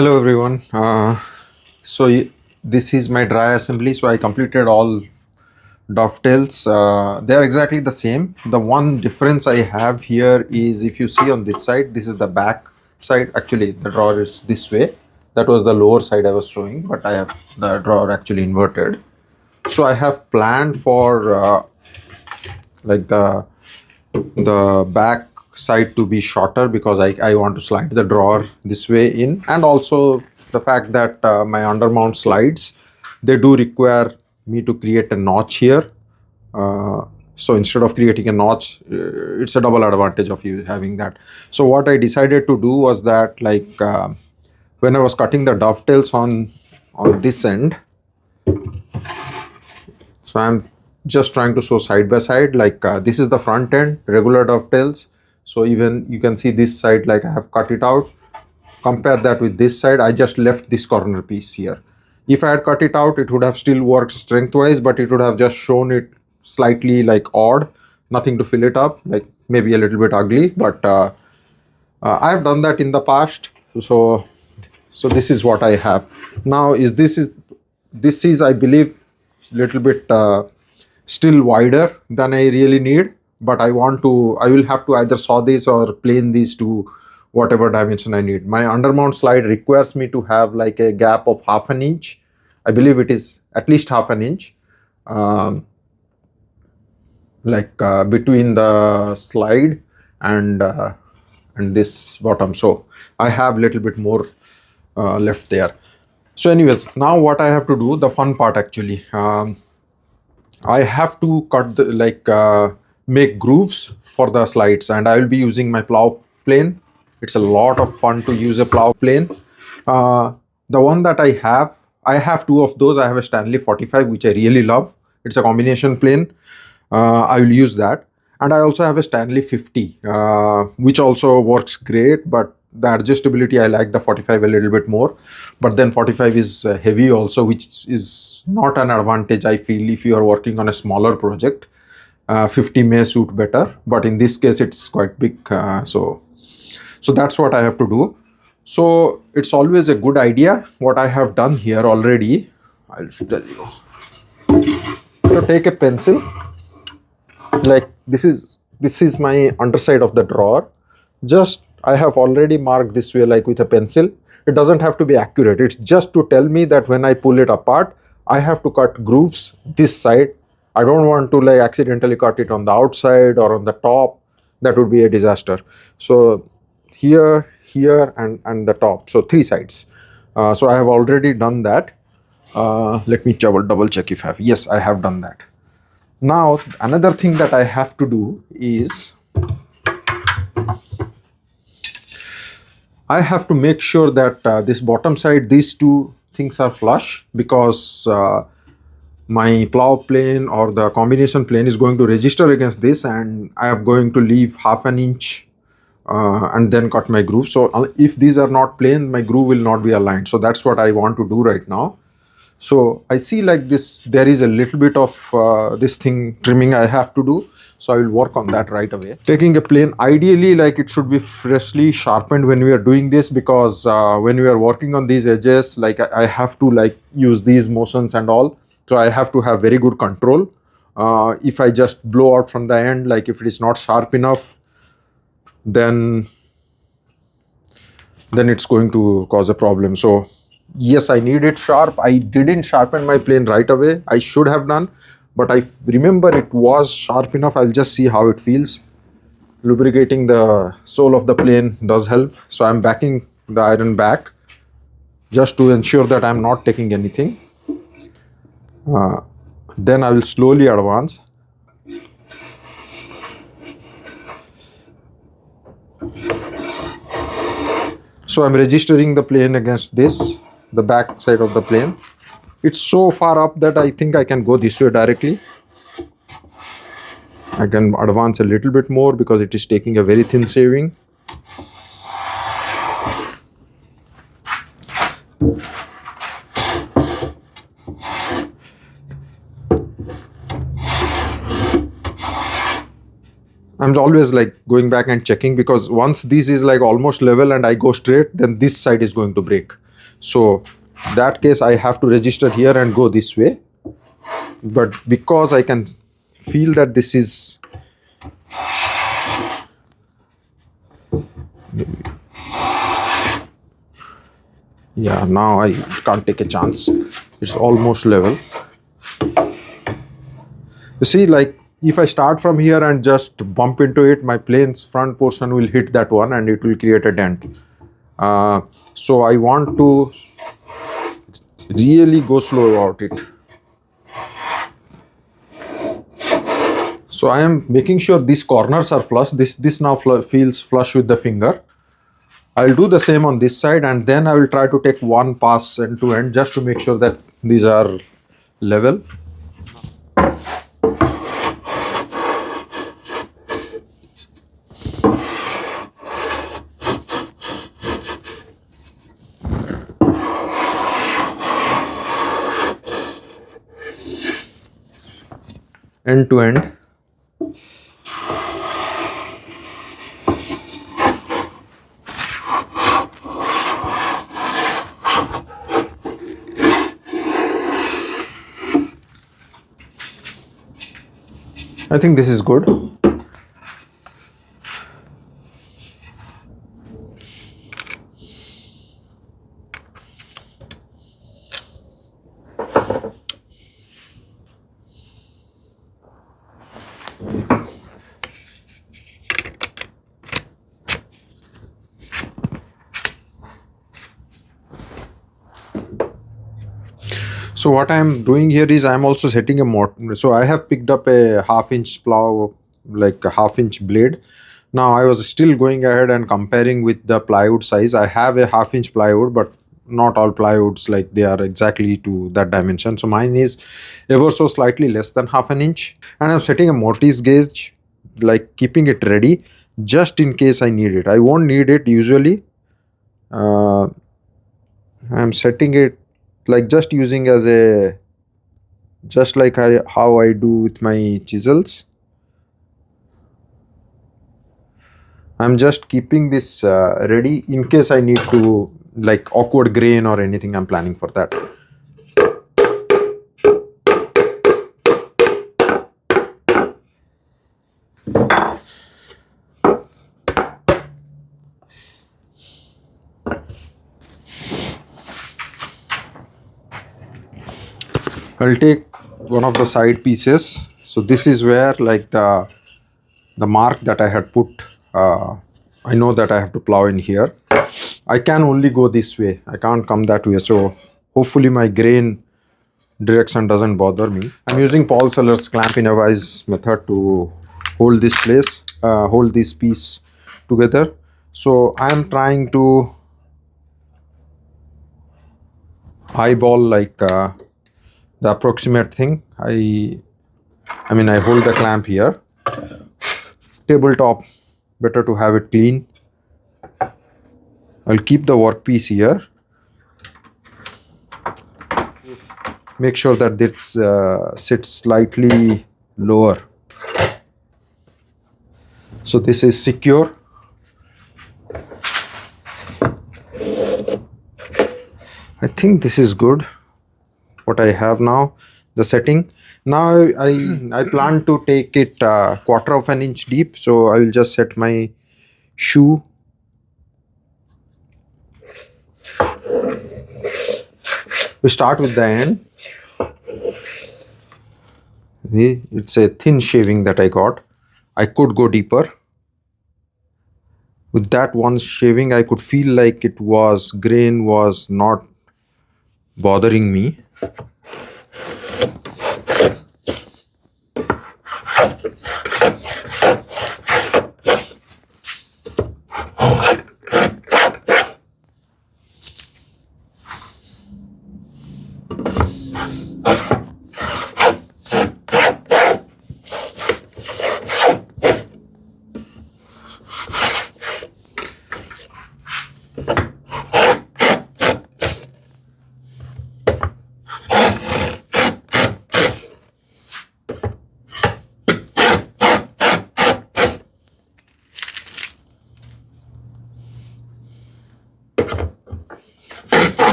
Hello everyone. This is my dry assembly. So I completed all dovetails. They are exactly the same. The one difference I have here is, if you see on this side, this is the back side. Actually, the drawer is this way. That was the lower side I was showing, but I have the drawer actually inverted. So I have planned for like the back side to be shorter, because I want to slide the drawer this way in, and also the fact that my undermount slides, they do require me to create a notch here. So instead of creating a notch, it's a double advantage of you having that. So what I decided to do was that, when I was cutting the dovetails on this end, so I'm just trying to show side by side, this is the front end, regular dovetails. So even you can see this side, like I have cut it out. Compare that with this side, I just left this corner piece here. If I had cut it out, it would have still worked strength-wise, but it would have just shown it slightly like odd, nothing to fill it up, like maybe a little bit ugly, but I have done that in the past. So this is what I have now. This is I believe little bit still wider than I really need, but I will have to either saw this or plane these to whatever dimension I need. My undermount slide requires me to have like a gap of half an inch. I believe it is at least half an inch, between the slide and this bottom. So I have little bit more left there. So anyways, now what I have to do, the fun part actually, I have to cut make grooves for the slides, and I will be using my plow plane. It's a lot of fun to use a plow plane. The one that I have two of those. I have a Stanley 45, which I really love. It's a combination plane. I will use that. And I also have a Stanley 50, which also works great, but the adjustability, I like the 45 a little bit more. But then 45 is heavy also, which is not an advantage, I feel, if you are working on a smaller project. 50 may suit better, but in this case it's quite big. So that's what I have to do. So it's always a good idea. What I have done here already, I'll tell you. So take a pencil, like this is my underside of the drawer. Just I have already marked this way, like with a pencil. It doesn't have to be accurate. It's just to tell me that when I pull it apart, I have to cut grooves this side. I don't want to like accidentally cut it on the outside or on the top. That would be a disaster. So here, and the top. So three sides. So I have already done that. Let me double check if I have. Yes, I have done that. Now another thing that I have to do is, I have to make sure that this bottom side, these two things are flush, because my plow plane or the combination plane is going to register against this, and I am going to leave half an inch and then cut my groove. So if these are not plain, my groove will not be aligned. So that's what I want to do right now. So I see like this, there is a little bit of this thing trimming I have to do. So I will work on that right away. Taking a plane, ideally like it should be freshly sharpened when we are doing this, because when we are working on these edges, like I have to like use these motions and all. So I have to have very good control. If I just blow out from the end, like if it is not sharp enough, then it's going to cause a problem. So yes, I need it sharp. I didn't sharpen my plane right away. I should have done, but I remember it was sharp enough. I'll just see how it feels. Lubricating the sole of the plane does help. So I'm backing the iron back just to ensure that I'm not taking anything. Then I will slowly advance. So I'm registering the plane against this, the back side of the plane. It's so far up that I think I can go this way directly. I can advance a little bit more because it is taking a very thin shaving. I'm always like going back and checking, because once this is like almost level and I go straight, then this side is going to break. So that case I have to register here and go this way. But because I can feel that this is yeah, now I can't take a chance. It's almost level. You see, like if I start from here and just bump into it, my plane's front portion will hit that one and it will create a dent. So I want to really go slow about it. So I am making sure these corners are flush. This now feels flush with the finger. I'll do the same on this side, and then I will try to take one pass end to end just to make sure that these are level. End to end. I think this is good. So what I am doing here is I am also setting a mortar. So I have picked up a 1/2 inch plow, like a 1/2 inch blade. Now I was still going ahead and comparing with the plywood size. I have a 1/2 inch plywood, but not all plywoods like they are exactly to that dimension. So mine is ever so slightly less than 1/2 an inch. And I'm setting a mortise gauge, like keeping it ready just in case I need it. I won't need it usually. I'm setting it like just using as a just like how I do with my chisels. I'm just keeping this ready in case I need to, like awkward grain or anything. I'm planning for that. I'll take one of the side pieces. So this is where like the mark that I had put, I know that I have to plow in here. I can only go this way. I can't come that way. So hopefully my grain direction doesn't bother me. I'm using Paul Seller's clamp in a vise method to hold this place, hold this piece together. So I'm trying to eyeball like the approximate thing. I mean I hold the clamp here. Tabletop, better to have it clean. I'll keep the workpiece here. Make sure that this sits slightly lower. So this is secure. I think this is good. What I have now, the setting. Now I plan to take it 1/4 of an inch deep. So I will just set my shoe. We start with the end. It's a thin shaving that I got. I could go deeper. With that one shaving, I could feel like grain was not bothering me.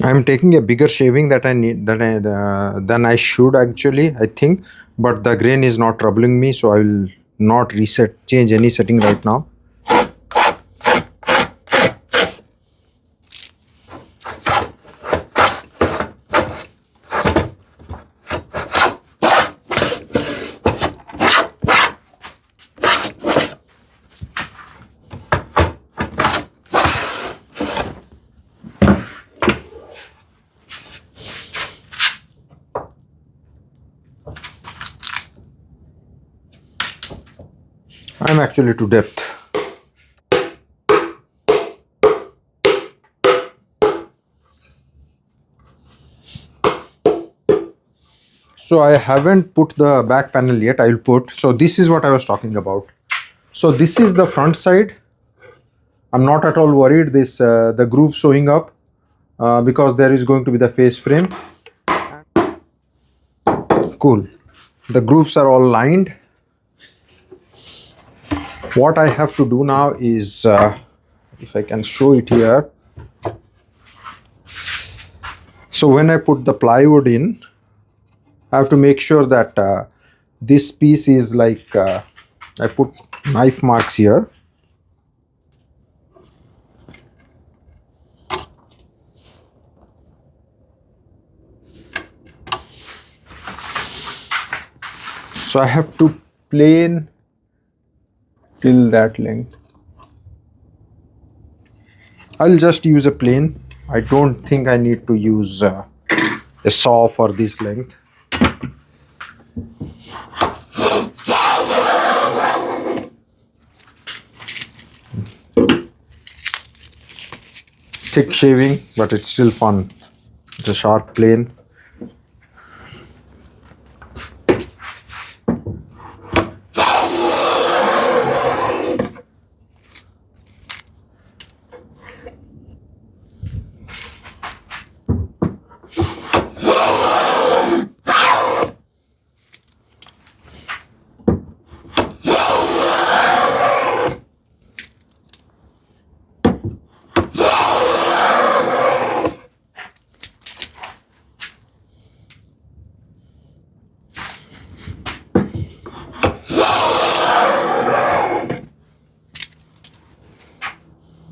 I'm taking a bigger shaving that I need than I should actually, I think, but the grain is not troubling me, so I will not change any setting right now. I'm actually to depth. So I haven't put the back panel yet. I'll put. So this is what I was talking about. So this is the front side. I'm not at all worried this the groove showing up because there is going to be the face frame. Cool. The grooves are all lined. What I have to do now is, if I can show it here. So when I put the plywood in, I have to make sure that this piece is like, I put knife marks here. So I have to plane till that length. I'll just use a plane. I don't think I need to use a saw for this length. Thick shaving, but it's still fun. It's a sharp plane.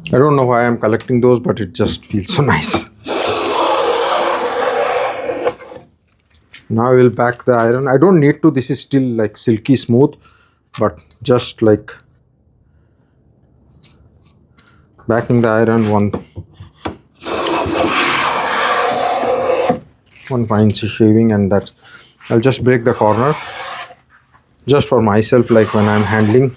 I don't know why I'm collecting those, but it just feels so nice. Now I will back the iron. I don't need to. This is still like silky smooth, but just like backing the iron one fine shaving, and that I'll just break the corner just for myself, like when I'm handling.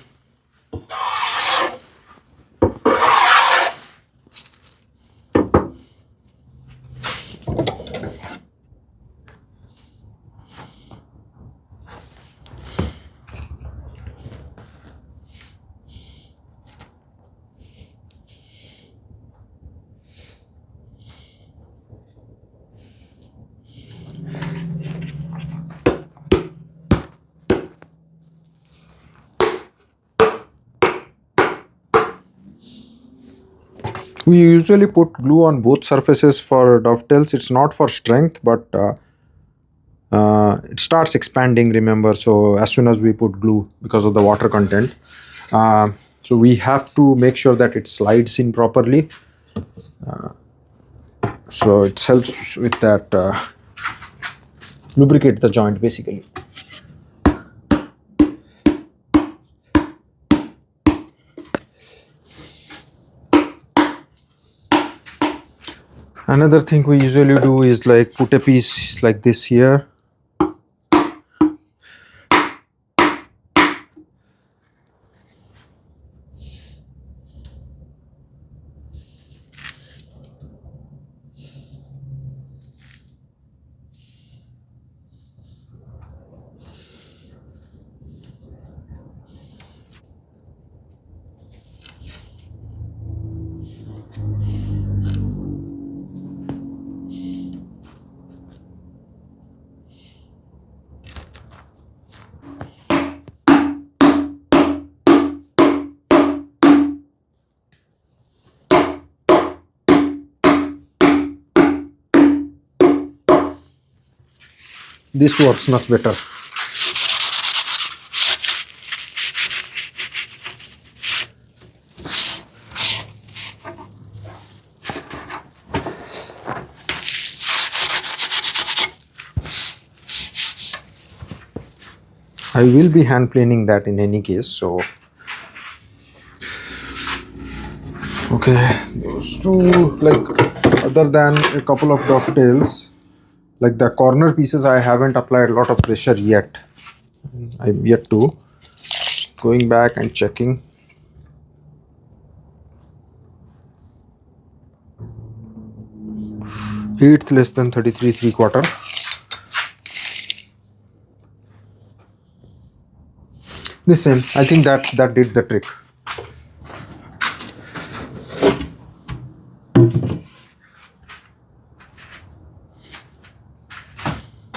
We usually put glue on both surfaces for dovetails. It's not for strength, but it starts expanding, remember, so as soon as we put glue because of the water content. So we have to make sure that it slides in properly. So it helps with that, lubricate the joint basically. Another thing we usually do is like put a piece like this here. this works much better. I will be hand planing that in any case, so okay, those two, like, other than a couple of dovetails, like the corner pieces, I haven't applied a lot of pressure yet. I'm yet to. Going back and checking. Eighth less than 33 3/4. The same. I think that did the trick.